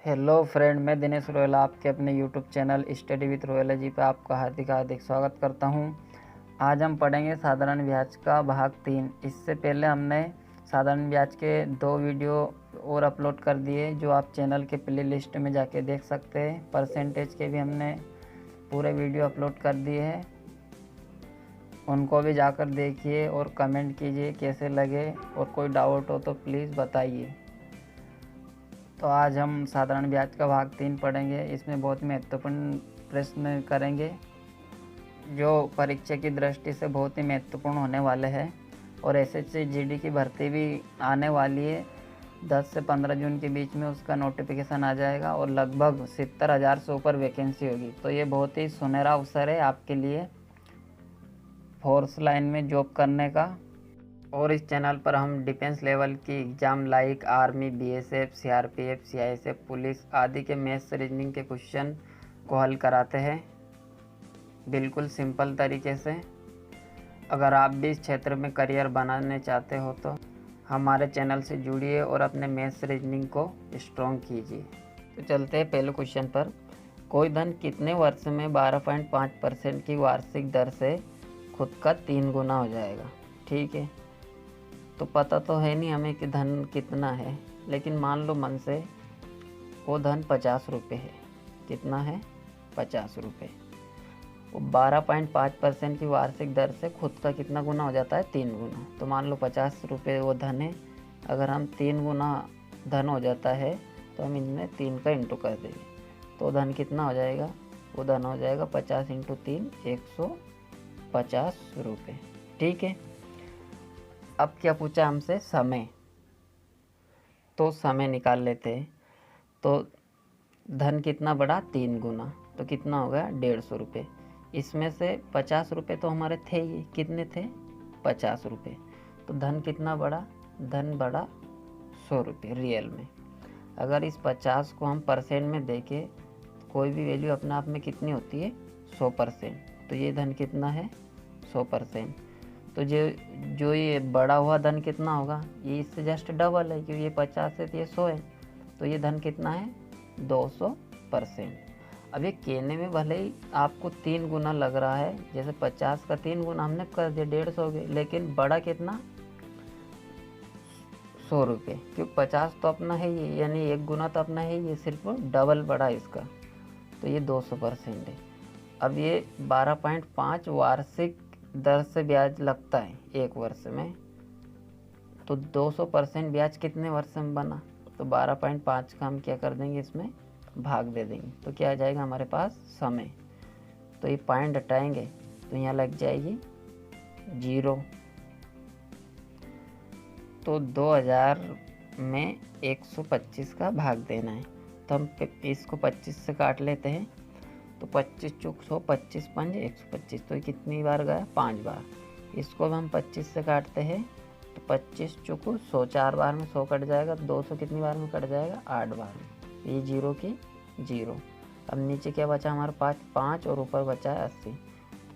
Hello friend, मैं दिनेश रोयला आपके अपने यूट्यूब चैनल स्टडी विथ रोयलॉजी पे आपका हार्दिक हार्दिक स्वागत करता हूं। आज हम पढ़ेंगे साधारण ब्याज का भाग 3। इससे पहले हमने साधारण ब्याज के 2 वीडियो और अपलोड कर दिए जो आप चैनल के प्ले लिस्ट में जाके देख सकते हैं। परसेंटेज के भी हमने पूरे वीडियो अपलोड कर दिए हैं, उनको भी जाकर देखिए और कमेंट कीजिए कैसे लगे, और कोई डाउट हो तो प्लीज़ बताइए। तो आज हम साधारण ब्याज का भाग 3 पढ़ेंगे। इसमें बहुत महत्वपूर्ण प्रश्न करेंगे जो परीक्षा की दृष्टि से बहुत ही महत्वपूर्ण होने वाले हैं, और एसएससी जीडी की भर्ती भी आने वाली है। 10 से 15 जून के बीच में उसका नोटिफिकेशन आ जाएगा और लगभग 70,000 से ऊपर वैकेंसी होगी। तो ये बहुत ही सुनहरा अवसर है आपके लिए फोर्स लाइन में जॉब करने का। और इस चैनल पर हम डिफेंस लेवल की exam like army, BSF, CRPF, CISF, police आदि के मैथ्स रीजनिंग के क्वेश्चन को हल कराते हैं बिल्कुल सिंपल तरीके से। अगर आप भी इस क्षेत्र में करियर बनाने चाहते हो तो हमारे चैनल से जुड़िए और अपने मैथ्स रीजनिंग को स्ट्रॉन्ग कीजिए। तो चलते हैं पहले क्वेश्चन पर। कोई धन कितने वर्ष में 12.5% की वार्षिक दर से खुद का 3 गुना हो जाएगा? ठीक है, तो पता तो है नहीं हमें कि धन कितना है, लेकिन मान लो मन से वो धन 50 रुपये है। कितना है? 50 रुपये। वो 12.5% की वार्षिक दर से खुद का कितना गुना हो जाता है? 3 गुना। तो मान लो 50 रुपये वो धन है, अगर हम 3 गुना धन हो जाता है तो हम इनमें 3 का इंटू कर देंगे। तो धन कितना हो जाएगा? वो धन हो जाएगा 50 इंटू 3, 150 रुपये। ठीक है, अब क्या पूछा हमसे? समय। तो समय निकाल लेते हैं। तो धन कितना बढ़ा? 3 गुना। तो कितना हो गया? 150 रुपये। इसमें से 50 रुपये तो हमारे थे ही। कितने थे? 50 रुपये। तो धन कितना बढ़ा? धन बढ़ा 100 रुपये रियल में। अगर इस 50 को हम परसेंट में देखें, कोई भी वैल्यू अपने आप में कितनी होती है? 100%। तो ये धन कितना है? 100%। तो जो ये बढ़ा हुआ धन कितना होगा? ये इससे जस्ट डबल है, क्योंकि ये 50 है तो ये 100 है। तो ये धन कितना है? 200%। अब ये कहने में भले ही आपको 3 गुना लग रहा है, जैसे 50 का 3 गुना हमने कर दिया 150 हो गए, लेकिन बढ़ा कितना? 100 रुपये। क्योंकि 50 तो अपना है ही, यानी 1 गुना तो अपना है ही, सिर्फ डबल बढ़ा इसका। तो ये 200% है। अब ये 12.5 वार्षिक दर से ब्याज लगता है 1 वर्ष में। तो 200% ब्याज कितने वर्ष में बना? तो 12.5 का हम क्या कर देंगे? इसमें भाग दे देंगे। तो क्या आ जाएगा हमारे पास? समय। तो ये पॉइंट हटाएंगे तो यहाँ लग जाएगी 0। तो 2000 में 125 का भाग देना है। तो हम इसको 25 से काट लेते हैं। तो 25 चुक 100, 25 पंज 125। तो ये कितनी बार गया? 5 बार। इसको भी हम 25 से काटते हैं। तो 25 चुक 100, 4 बार में 100 कट जाएगा। 200 कितनी बार में कट जाएगा? 8 बार में। ये 0 की 0। अब नीचे क्या बचा हमारे पास? 5 और ऊपर बचा है 80।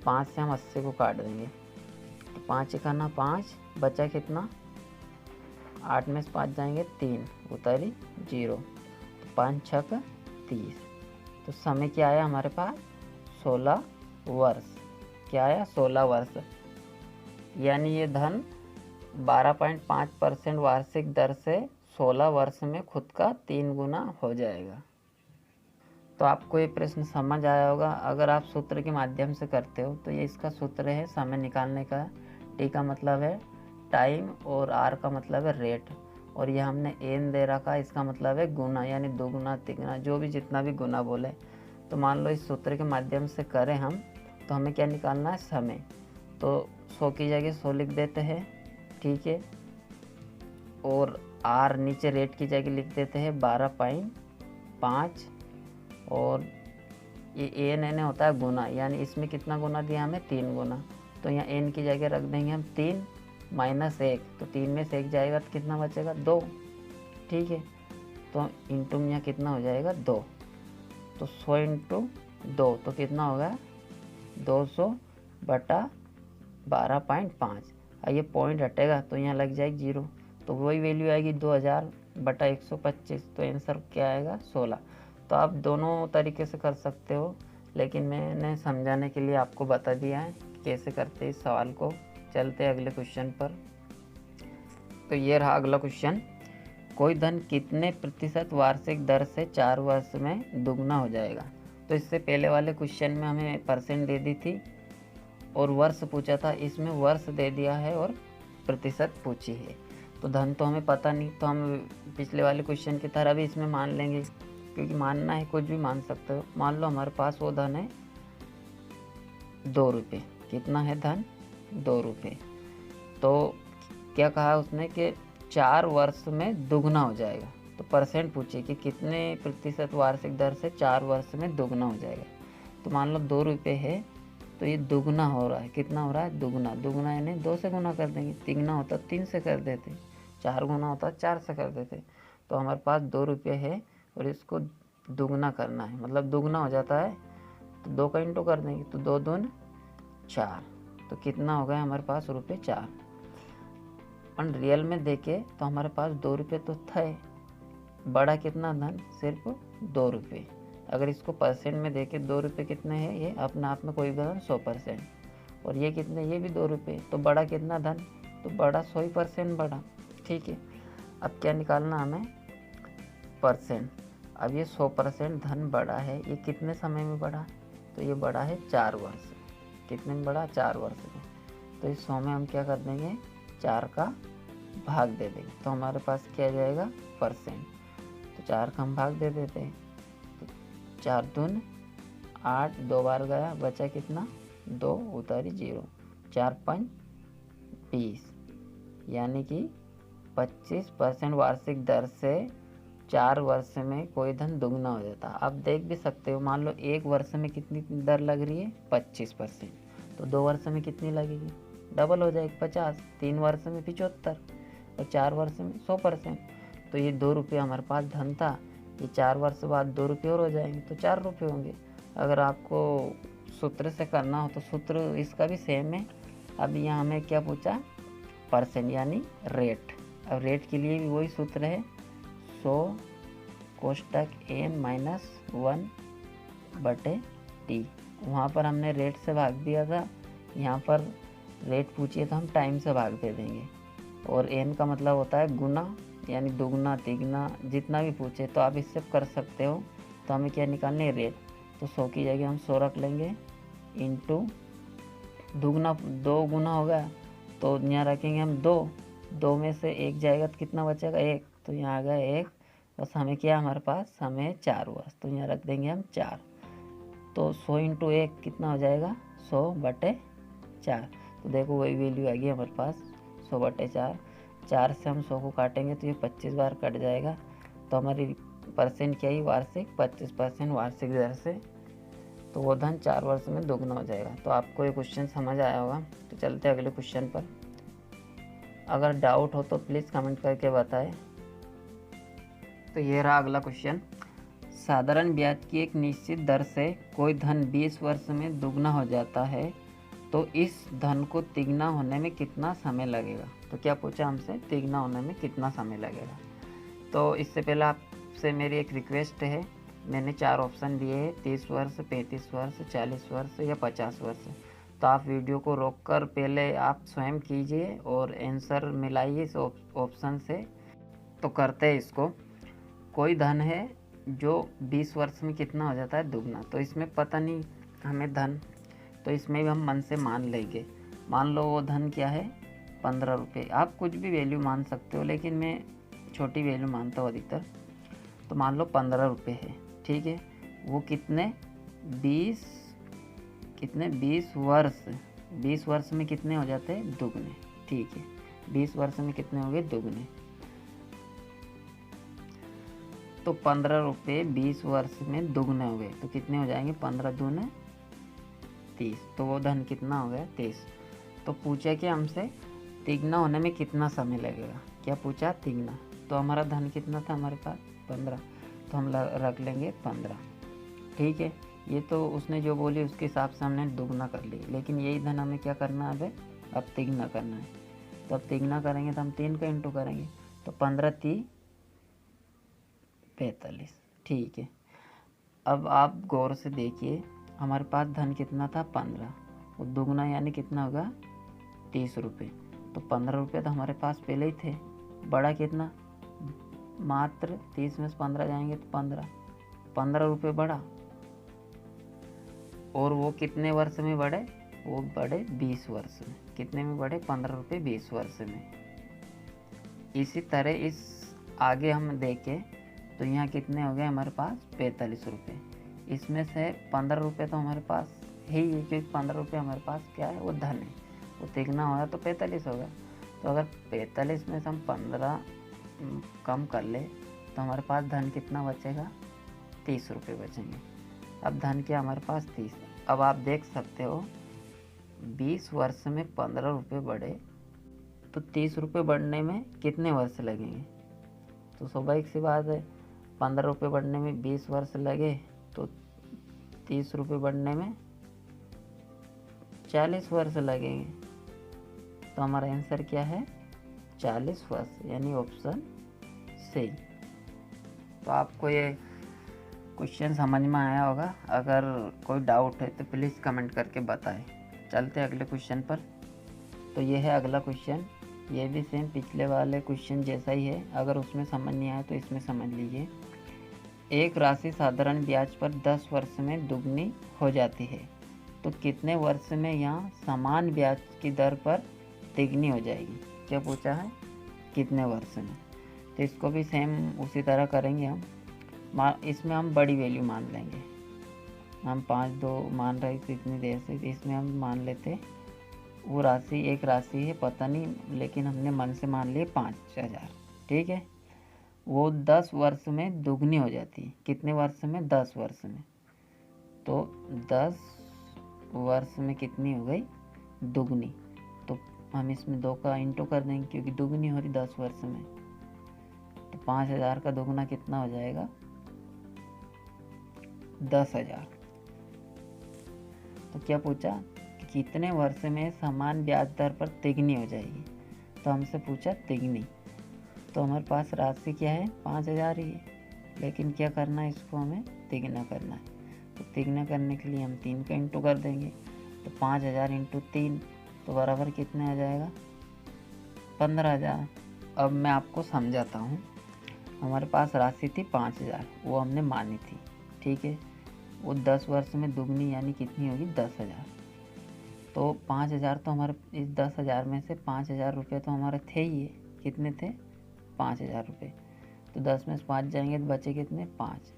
5 से हम 80 को काट देंगे। तो 5 इकाना 5, बचा कितना? 8 में से 5 जाएंगे 3, उतारी 0। तो 5 छक 30। तो समय क्या आया हमारे पास? 16 वर्ष। क्या आया? 16 वर्ष। यानी ये धन 12.5% वार्षिक दर से 16 वर्ष में खुद का 3 गुना हो जाएगा। तो आपको ये प्रश्न समझ आया होगा। अगर आप सूत्र के माध्यम से करते हो तो ये इसका सूत्र है समय निकालने का। टी का मतलब है टाइम और आर का मतलब है रेट, और ये हमने एन दे रखा, इसका मतलब है गुना, यानी 2 गुना 3 गुना, जो भी जितना भी गुना बोले। तो मान लो इस सूत्र के माध्यम से करें हम, तो हमें क्या निकालना है? समय। तो 100 की जगह 100 लिख देते हैं। ठीक है, और आर नीचे रेट की जगह लिख देते हैं 12.5, और ये एन एन होता है गुना, यानी इसमें कितना गुना दिया हमें? 3 गुना। तो यहाँ एन की जगह रख देंगे हम 3 माइनस 1। तो 3 में से 1 जाएगा तो कितना बचेगा? 2। ठीक है, तो इंटू में यहाँ कितना हो जाएगा? 2। तो 100 इंटू 2 तो कितना होगा? 200 बटा 12.5। ये पॉइंट हटेगा तो यहाँ लग जाएगी 0। तो वही वैल्यू आएगी 2000 बटा 125, तो आंसर क्या आएगा 16। तो आप दोनों तरीके से कर सकते हो, लेकिन मैंने समझाने के लिए आपको बता दिया है कैसे करते इस सवाल को। चलते अगले क्वेश्चन पर। तो ये रहा अगला क्वेश्चन। कोई धन कितने प्रतिशत वार्षिक दर से 4 वर्ष में दुगना हो जाएगा। तो इससे पहले वाले क्वेश्चन में हमें परसेंट दे दी थी और वर्ष पूछा था, इसमें वर्ष दे दिया है और प्रतिशत पूछी है। तो धन तो हमें पता नहीं, तो हम पिछले वाले क्वेश्चन की तरह भी इसमें मान लेंगे, क्योंकि मानना है कुछ भी मान सकते हो। मान लो हमारे पास वो धन है 2 रुपये। कितना है धन? 2 रुपये। तो क्या कहा उसने कि 4 वर्ष में दुगना हो जाएगा। तो परसेंट पूछिए कि कितने प्रतिशत वार्षिक दर से 4 वर्ष में दुगना हो जाएगा। तो मान लो 2 रुपये है, तो ये दुगना हो रहा है। कितना हो रहा है? दुगना। दुगना यानी 2 से गुना कर देंगे। तिगना होता 3 से कर देते, 4 गुना होता 4 से कर देते। तो हमारे पास 2 रुपये है और इसको दुगना करना है, मतलब दुगना हो जाता है तो 2 का इंटू कर देंगे, तो 2 दूनी 4। तो कितना हो गया हमारे पास? रुपये 4। और रियल में देखे तो हमारे पास 2 रुपये तो थे, बड़ा कितना धन? सिर्फ 2 रुपये। अगर इसको परसेंट में देखे 2 रुपये कितने हैं? ये अपने आप में कोई भी धन 100%। और ये कितने? ये भी 2 रुपये। तो बड़ा कितना धन? तो बड़ा 100% बड़ा। ठीक है, अब क्या निकालना हमें? परसेंट। अब ये 100% धन बड़ा है, ये कितने समय में बढ़ा? तो ये बड़ा है 4 वर्ष। कितने में बढ़ा? 4 वर्ष में। तो इस 100 में हम क्या कर देंगे? 4 का भाग दे देंगे, तो हमारे पास क्या जाएगा? परसेंट। तो 4 का हम भाग दे देते हैं, तो 4 दून 8, 2 बार गया, बचा कितना? 2, उतारी 0, 4 5 20, यानी कि 25% वार्षिक दर से 4 वर्ष में कोई धन दुगना हो जाता। आप देख भी सकते हो, मान लो 1 वर्ष में कितनी दर लग रही है? 25%। तो 2 वर्ष में कितनी लगेगी? डबल हो जाएगी, 50। 3 वर्ष में 75 और 4 वर्ष में 100%। तो ये 2 रुपये हमारे पास धन था, ये 4 वर्ष बाद 2 रुपये और हो जाएंगे, तो 4 रुपये होंगे। अगर आपको सूत्र से करना हो तो सूत्र इसका भी सेम है। अब यहाँ हमें क्या पूछा? परसेंट यानी रेट। अब रेट के लिए भी वही सूत्र है, 100 कोष्टक n-1/t। वहाँ पर हमने रेट से भाग दिया था, यहाँ पर रेट पूछिए तो हम टाइम से भाग दे देंगे। और n का मतलब होता है गुना, यानी दुगना तिगना जितना भी पूछे, तो आप इससे कर सकते हो। तो हमें क्या निकालने? रेट। तो 100 की जगह हम 100 रख लेंगे, इंटू दुगना 2 गुना होगा, तो यहाँ रखेंगे हम 2 में से 1 जाएगा तो कितना बचेगा? 1। तो यहाँ आ गया 1। बस हमें क्या हमारे पास? हमें 4 वर्ष, तो यहाँ रख देंगे हम 4। तो 100 इंटू 1 कितना हो जाएगा? 100/4। तो देखो वही वैल्यू आ गई हमारे पास, 100/4। 4 से हम 100 को काटेंगे तो ये 25 बार कट जाएगा। तो हमारी परसेंट क्या ही? वार्षिक 25% वार्षिक दर से। तो वो धन 4 वर्ष में दोगुना हो जाएगा। तो आपको ये क्वेश्चन समझ आया होगा। तो चलते अगले क्वेश्चन पर। अगर डाउट हो तो प्लीज़ कमेंट करके बताएं। तो ये रहा अगला क्वेश्चन। साधारण ब्याज की एक निश्चित दर से कोई धन 20 वर्ष में दुगना हो जाता है, तो इस धन को तिगना होने में कितना समय लगेगा। तो क्या पूछा हमसे? तिगना होने में कितना समय लगेगा। तो इससे पहले आपसे मेरी एक रिक्वेस्ट है, मैंने 4 ऑप्शन दिए हैं, 30 वर्ष, 35 वर्ष, 40 वर्ष या 50 वर्ष। तो आप वीडियो को रोककर पहले आप स्वयं कीजिए और आंसर मिलाइए इस ऑप्शन से। तो करते हैं इसको। कोई धन है जो 20 वर्ष में कितना हो जाता है? दुगना। तो इसमें पता नहीं हमें धन, तो इसमें भी हम मन से मान लेंगे। मान लो वो धन क्या है? 15 रुपये। आप कुछ भी वैल्यू मान सकते हो, लेकिन मैं छोटी वैल्यू मानता हूँ अधिकतर। तो मान लो 15 रुपये है, ठीक है। वो कितने? 20 वर्ष। 20 वर्ष में कितने हो जाते हैं? दुगने। ठीक है, 20 वर्ष में कितने हो गए? दुगने। तो 15 रुपये 20 वर्ष में दुगने हो गए, तो कितने हो जाएंगे? 15 दूने 30। तो वो धन कितना हो गया? 30। तो पूछा कि हमसे तिगना होने में कितना समय लगेगा। क्या पूछा? तिगना। तो हमारा धन कितना था हमारे पास? 15। तो हम रख लेंगे 15। ठीक है, ये तो उसने जो बोली उसके हिसाब से हमने दुगना कर ली, लेकिन यही धन हमें क्या करना है? अब तिगना करना है। तो अब तिगना करेंगे तो हम 3 का इंटू करेंगे, तो 15 × 3 45। ठीक है, अब आप गौर से देखिए, हमारे पास धन कितना था 15, वो दुगना यानी कितना होगा 30 रुपये। तो 15 रुपये तो हमारे पास पहले ही थे, बड़ा कितना, मात्र 30 में से 15 जाएंगे तो 15 रुपये बढ़ा। और वो कितने वर्ष में बढ़े, वो बढ़े 20 वर्ष में। कितने में बढ़े, 15 रुपये 20 वर्ष में। इसी तरह इस आगे हम देखें तो यहाँ कितने हो गए हमारे पास 45 रुपये। इसमें से 15 रुपये तो हमारे पास है ही, क्योंकि 15 रुपये हमारे पास क्या है, वो धन है, वो तिगना होगा तो 45 होगा। तो अगर 45 में से हम 15 कम कर ले तो हमारे पास धन कितना बचेगा, 30 रुपये बचेंगे। अब धन क्या हमारे पास 30। अब आप देख सकते हो 20 वर्ष में 15 रुपये बढ़े तो 30 रुपये बढ़ने में कितने वर्ष लगेंगे। तो स्वाभाविक सी बात है, 15 रुपये बढ़ने में 20 वर्ष लगे तो 30 रुपये बढ़ने में 40 वर्ष लगेंगे। तो हमारा आंसर क्या है, 40 वर्ष, यानी ऑप्शन सी। तो आपको ये क्वेश्चन समझ में आया होगा। अगर कोई डाउट है तो प्लीज़ कमेंट करके बताएं। चलते हैं अगले क्वेश्चन पर। तो ये है अगला क्वेश्चन, ये भी सेम पिछले वाले क्वेश्चन जैसा ही है। अगर उसमें समझ नहीं आया तो इसमें समझ लीजिए। एक राशि साधारण ब्याज पर 10 वर्ष में दुगनी हो जाती है, तो कितने वर्ष में यहाँ समान ब्याज की दर पर तिगनी हो जाएगी। क्या पूछा है, कितने वर्ष में। तो इसको भी सेम उसी तरह करेंगे हम। इसमें हम बड़ी वैल्यू मान लेंगे, हम 5-2 मान रहे थे इतनी देर से, इसमें हम मान लेते वो राशि, एक राशि है पता नहीं, लेकिन हमने मन से मान लिए 5000। ठीक है, वो 10 वर्ष में दुगनी हो जाती है। कितने वर्ष में, 10 वर्ष में। तो 10 वर्ष में कितनी हो गई, दुगनी। तो हम इसमें 2 का इंटू कर देंगे, क्योंकि दुगनी हो रही 10 वर्ष में। तो 5000 का दुगना कितना हो जाएगा, 10,000। तो क्या पूछा कि कितने वर्ष में समान ब्याज दर पर तिगनी हो जाएगी। तो हमसे पूछा तिगनी, तो हमारे पास राशि क्या है, 5000 ही है, लेकिन क्या करना है, इसको हमें तिगना करना है। तो तिगना करने के लिए हम 3 का इंटू कर देंगे। तो 5000 इंटू 3 तो बराबर कितने आ जाएगा, 15,000। अब मैं आपको समझाता हूँ। हमारे पास राशि थी 5000, वो हमने मानी थी। ठीक है, वो 10 वर्ष में दुगनी यानी कितनी होगी, 10,000। तो 5000 तो हमारे, इस 10,000 में से 5000 रुपये तो हमारे थे ही है। कितने थे, 5000 रुपये। तो 10 में से 5 जाएंगे तो बचे कितने, 5।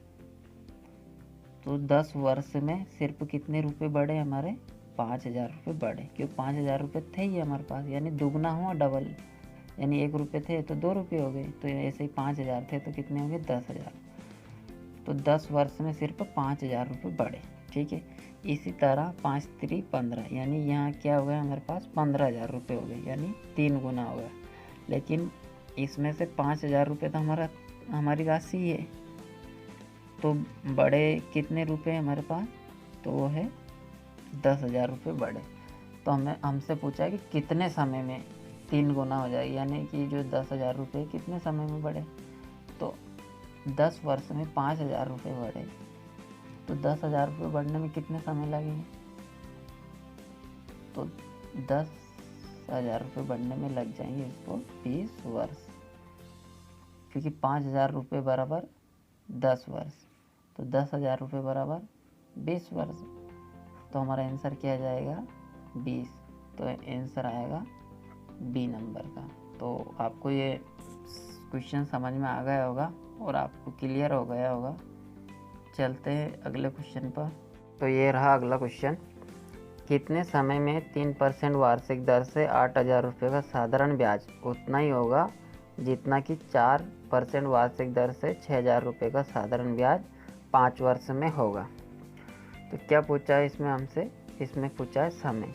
तो 10 वर्ष में सिर्फ कितने रुपये बढ़े हमारे, 5000 रुपये बढ़े, क्योंकि 5000 रुपये थे ही हमारे पास, यानी दुगना हुआ डबल। यानी 1 रुपये थे तो 2 रुपये हो गए। तो ऐसे ही 5000 थे तो कितने हो गए, 10,000। तो 10 वर्ष में सिर्फ 5000 रुपये बढ़े। ठीक है, इसी तरह 5 3 15, यानी यहाँ क्या हो गया हमारे पास, 15,000 रुपये हो गए, यानी 3 गुना हो गया। लेकिन इसमें से 5000 रुपये तो हमारी राशि है। तो बड़े कितने रुपये हमारे पास, तो वो है 10,000 रुपये बढ़े। तो हमसे पूछा कि कितने समय में 3 गुना हो जाएगी, यानी कि जो 10,000 रुपये कितने समय में बढ़े। तो 10 वर्ष में 5000 रुपये बढ़े, तो 10,000 रुपये बढ़ने में कितने समय लगेंगे। तो 10,000 रुपये बढ़ने में लग जाएंगे इसको 20 वर्ष, क्योंकि 5000 रुपये बराबर 10 वर्ष। तो 10,000 रुपये बराबर 20 वर्ष। तो हमारा आंसर क्या जाएगा, 20। तो आंसर आएगा बी नंबर का। तो आपको ये क्वेश्चन समझ में आ गया होगा और आपको क्लियर हो गया होगा। चलते हैं अगले क्वेश्चन पर। तो ये रहा अगला क्वेश्चन, कितने समय में 3% वार्षिक दर से 8,000 रुपये का साधारण ब्याज उतना ही होगा जितना कि 4% वार्षिक दर से 6,000 रुपये का साधारण ब्याज 5 वर्ष में होगा। तो क्या पूछा है इसमें हमसे, इसमें पूछा है समय,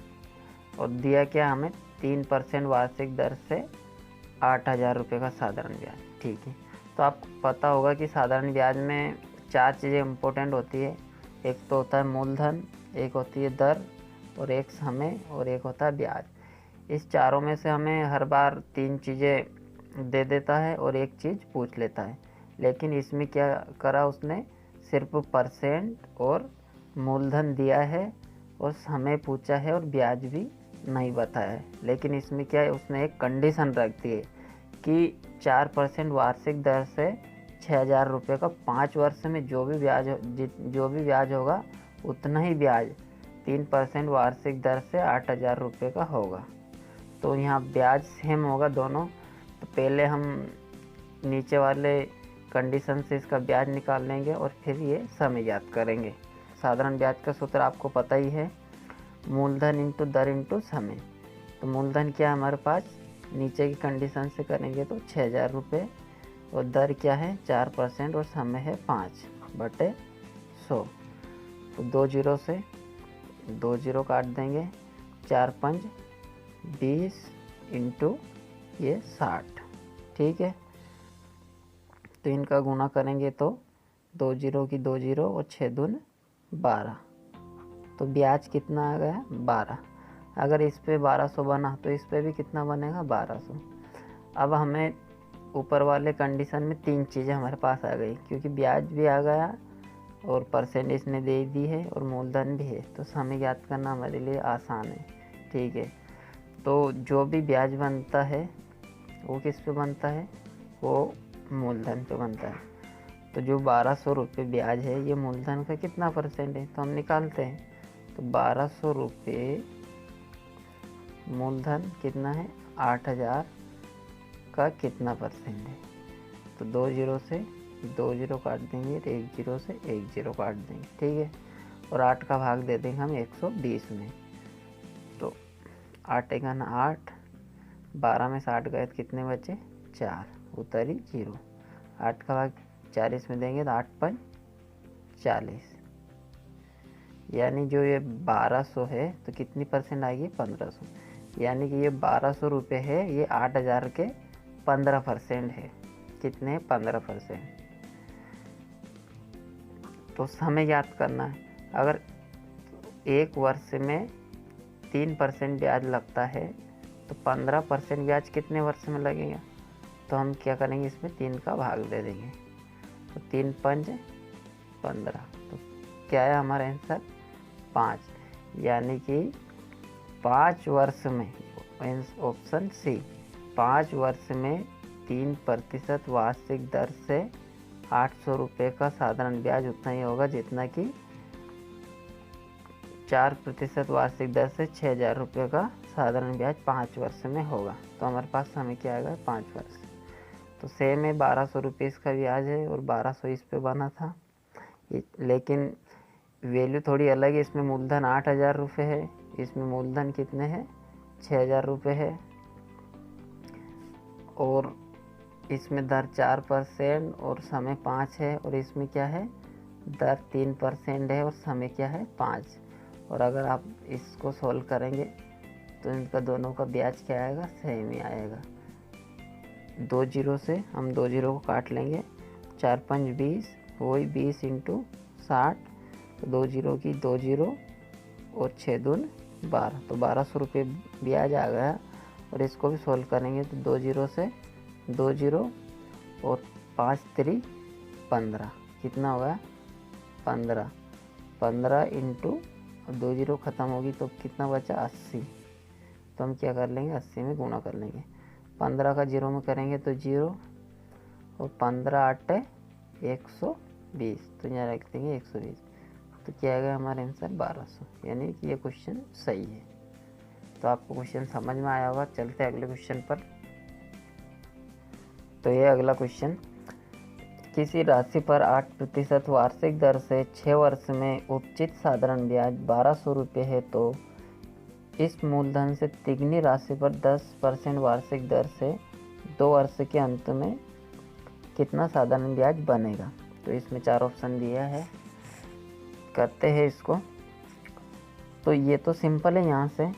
और दिया क्या हमें, 3% वार्षिक दर से 8,000 रुपये का साधारण ब्याज। ठीक है, तो आपको पता होगा कि साधारण ब्याज में 4 चीज़ें इम्पोर्टेंट होती है। एक तो होता है मूलधन, एक होती है दर, और एक समय, और एक होता है ब्याज। इस चारों में से हमें हर बार 3 चीज़ें दे देता है और एक चीज़ पूछ लेता है। लेकिन इसमें क्या करा उसने, सिर्फ परसेंट और मूलधन दिया है और समय पूछा है और ब्याज भी नहीं बताया है। लेकिन इसमें क्या है, उसने एक कंडीशन रख दी है कि 4% वार्षिक दर से 6,000 रुपये का 5 वर्ष में जो भी ब्याज होगा उतना ही ब्याज 3% वार्षिक दर से 8,000 रुपये का होगा। तो यहाँ ब्याज सेम होगा दोनों। तो पहले हम नीचे वाले कंडीशन से इसका ब्याज निकाल लेंगे और फिर ये समय ज्ञात करेंगे। साधारण ब्याज का सूत्र आपको पता ही है, मूलधन इंटू दर इंटू समय। तो मूलधन क्या है हमारे पास, नीचे की कंडीशन से करेंगे तो 6,000 रुपये, और दर क्या है 4% और समय है 5/100। तो 2 जीरो से 2 जीरो काट देंगे, 4 5 20 इंटू ये 60, ठीक है। तो इनका गुणा करेंगे तो 2 जीरो की 2 जीरो और 6 दून 12। तो ब्याज कितना आ गया 12। अगर इस पे 1200 बना तो इस पे भी कितना बनेगा 1200। अब हमें ऊपर वाले कंडीशन में 3 चीज़ें हमारे पास आ गई, क्योंकि ब्याज भी आ गया और परसेंटेज ने दे दी है और मूलधन भी है। तो समय ज्ञात करना हमारे लिए आसान है, ठीक है। तो जो भी ब्याज बनता है वो किस पे बनता है, वो मूलधन पे बनता है। तो जो 1200 रुपये ब्याज है ये मूलधन का कितना परसेंट है, तो हम निकालते हैं। तो 1200 रुपये मूलधन कितना है 8,000 का कितना परसेंट है। तो 2 जीरो से 2 जीरो काट देंगे, 1 जीरो से 1 जीरो काट देंगे, ठीक है। और 8 का भाग दे देंगे हम 120 में। तो 8 का ना 8, 12 में 60 गए तो कितने बचे 4, उतरी 0। 8 का भाग 40 में देंगे तो 8 5 40, यानी जो ये 1200 है तो कितनी परसेंट आएगी 1500। यानी कि ये 1200 रुपये है, ये 8,000 के 15% है। कितने 15%। तो समय याद करना है, अगर एक वर्ष में 3% ब्याज लगता है तो 15% ब्याज कितने वर्ष में लगेगा। तो हम क्या करेंगे, इसमें 3 का भाग दे देंगे। तो 3 5 15। तो क्या है हमारा आंसर 5, यानी कि 5 वर्ष में, ऑप्शन सी, 5 वर्ष में 3% वार्षिक दर से 800 रुपये का साधारण ब्याज उतना ही होगा जितना कि 4% वार्षिक दर से 6,000 रुपये का साधारण ब्याज 5 वर्ष में होगा। तो हमारे पास समय क्या आएगा 5 वर्ष। तो सेम है 1200 रुपये इसका ब्याज है और 1200 इस पे बना था, लेकिन वैल्यू थोड़ी अलग है। इसमें मूलधन 8,000 रुपये है, इसमें मूलधन कितने हैं 6,000 रुपये है, और इसमें दर 4% और समय 5 है, और इसमें क्या है दर 3% है और समय क्या है 5। और अगर आप इसको सॉल्व करेंगे तो इनका दोनों का ब्याज क्या आएगा सेम ही आएगा। 2 जीरो से हम 2 जीरो को काट लेंगे, 4 5 20, वही 20 इंटू 60। तो 2 जीरो की 2 जीरो और 6 दून 12। तो 1200 रुपये ब्याज आ गया। और इसको भी सॉल्व करेंगे तो 2 जीरो से 2 जीरो और 5 3 15, कितना होगा 15। 15 इंटू 2 जीरो ख़त्म होगी तो कितना बचा 80। तो हम क्या कर लेंगे 80 में गुणा कर लेंगे। 15 का जीरो में करेंगे तो 0, और 15 8 120, तो यहाँ रख देंगे 120। तो क्या आएगा हमारा आंसर 1200, यानी कि ये क्वेश्चन सही है। तो आपको क्वेश्चन समझ में आया होगा। चलते हैं अगले क्वेश्चन पर। तो ये अगला क्वेश्चन, किसी राशि पर 8% वार्षिक दर से 6 वर्ष में उपचित साधारण ब्याज 1200 रुपये है, तो इस मूलधन से तिगनी राशि पर 10% वार्षिक दर से 2 वर्ष के अंत में कितना साधारण ब्याज बनेगा। तो इसमें 4 ऑप्शन दिया है, करते हैं इसको। तो ये तो सिंपल है यहाँ से,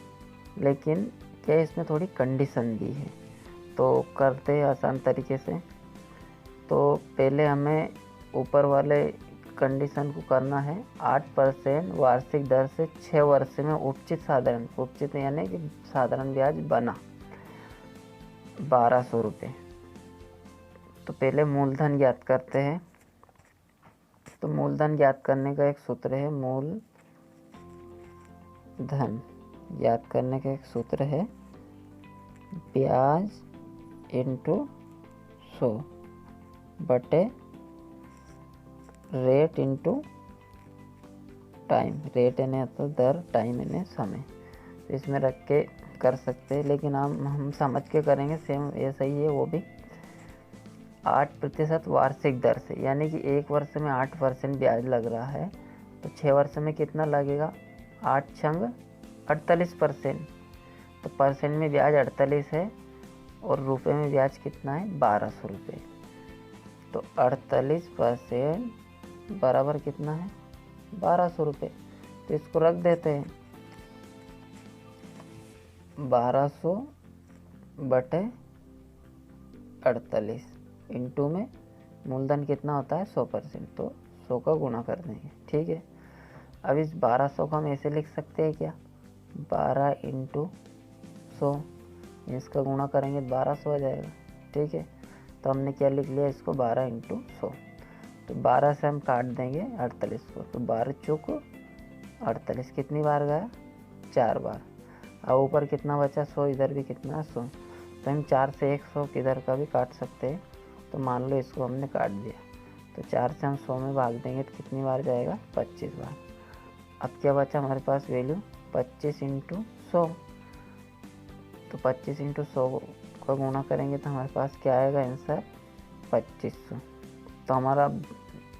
लेकिन क्या इसमें थोड़ी कंडीशन दी है, तो करते हैं आसान तरीके से। तो पहले हमें ऊपर वाले कंडीशन को करना है, 8% वार्षिक दर से 6 वर्ष में उपचित यानी कि साधारण ब्याज बना 1200 रुपये। तो पहले मूलधन ज्ञात करते हैं। तो मूलधन ज्ञात करने का एक सूत्र है, मूलधन ज्ञात करने का एक सूत्र है ब्याज इंटू 100 बटे रेट इंटू टाइम। रेट यानी तो दर, टाइम यानी समय। तो इसमें रख के कर सकते हैं, लेकिन हम समझ के करेंगे। सेम ऐसा ही है वो भी। 8% वार्षिक दर से, यानी कि 1 वर्ष में 8% ब्याज लग रहा है, तो 6 वर्ष में कितना लगेगा? 8 छंग 48%। तो परसेंट में ब्याज 48 है और रुपये में ब्याज कितना है? 1200 रुपये। तो 48% बराबर कितना है? 1200 रुपये। तो इसको रख देते हैं 1200 बटे 48 इंटू में मूलधन कितना होता है? 100%। तो 100 का गुणा कर देंगे, ठीक है। अब इस 1200 को हम ऐसे लिख सकते हैं क्या? 12 इंटू 100, इसका गुणा करेंगे 1200 आ जाएगा, ठीक है। तो हमने क्या लिख लिया इसको? 12 इंटू 100। तो 12 से हम काट देंगे 48 को, तो 12 चौक 48 कितनी बार गया? 4 बार। अब ऊपर कितना बचा? 100, इधर भी कितना? 100। तो हम 4 से 100 किधर का भी काट सकते हैं। तो मान लो इसको हमने काट दिया, तो 4 से हम 100 में भाग देंगे तो कितनी बार जाएगा? 25 बार। अब क्या बचा हमारे पास वैल्यू? 25 इंटू 100। तो 25 इंटू 100 का गुणा करेंगे तो हमारे पास क्या आएगा आंसर? 2500। तो हमारा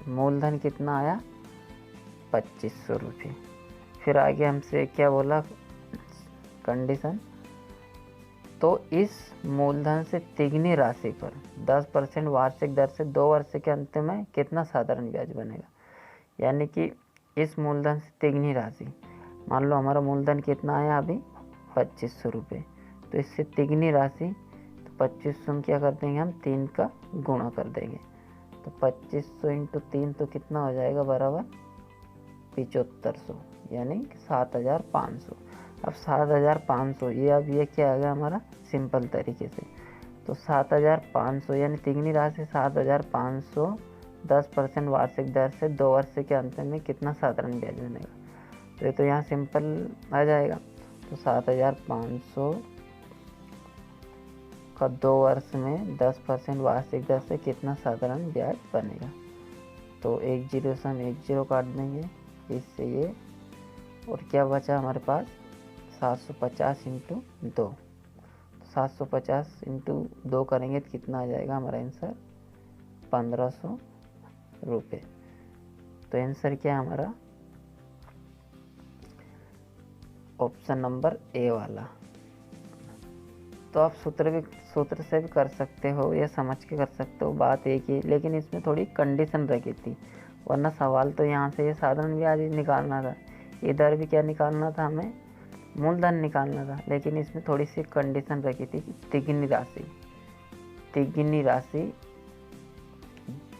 मूलधन कितना आया? 2500 रुपये। फिर आगे हमसे क्या बोला कंडीशन? तो इस मूलधन से तिगनी राशि पर 10% वार्षिक दर से 2 वर्ष के अंत में कितना साधारण ब्याज बनेगा? यानी कि इस मूलधन से तिगनी राशि, मान लो हमारा मूलधन कितना आया अभी? 2500 रुपये। तो इससे तिगनी राशि, तो 2500 में क्या कर देंगे हम? 3 का गुणा कर देंगे। तो 2500 इंटू 3 तो कितना हो जाएगा? बराबर 7500, यानी 7500। अब 7500 ये अब ये क्या आ गया हमारा? सिंपल तरीके से। तो 7500 यानी तिगनी राशि 7500 10% वार्षिक दर से 2 वर्ष के अंत में कितना साधारण ब्याज बनेगा? तो ये तो यहाँ सिंपल आ जाएगा। तो 7500 का 2 वर्ष में 10% वार्षिक दर से कितना साधारण ब्याज बनेगा? तो 1 0 से हम 1 0 काट देंगे, इससे ये, और क्या बचा हमारे पास? 750 इंटू 2। 750 इंटू 2 करेंगे तो कितना आ जाएगा हमारा आंसर? 1500 रुपये। तो आंसर क्या है हमारा? ऑप्शन नंबर ए वाला। तो आप सूत्र से भी कर सकते हो या समझ के कर सकते हो, बात एक ही, लेकिन इसमें थोड़ी कंडीशन रखी थी। वरना सवाल तो यहाँ से ये साधारण ब्याज निकालना था, इधर भी क्या निकालना था हमें? मूलधन निकालना था। लेकिन इसमें थोड़ी सी कंडीशन रखी थी कि तिगनी राशि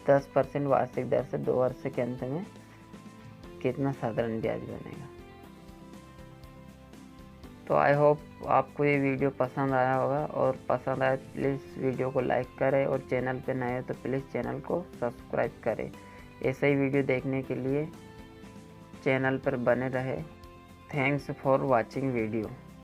10% वार्षिक दर से 2 वर्ष के अंत में कितना साधारण ब्याज बनेगा। तो आई होप आपको ये वीडियो पसंद आया होगा, और पसंद आए प्लीज़ वीडियो को लाइक करें, और चैनल पे नए हो तो प्लीज़ चैनल को सब्सक्राइब करें। ऐसे ही वीडियो देखने के लिए चैनल पर बने रहे। Thanks for watching video.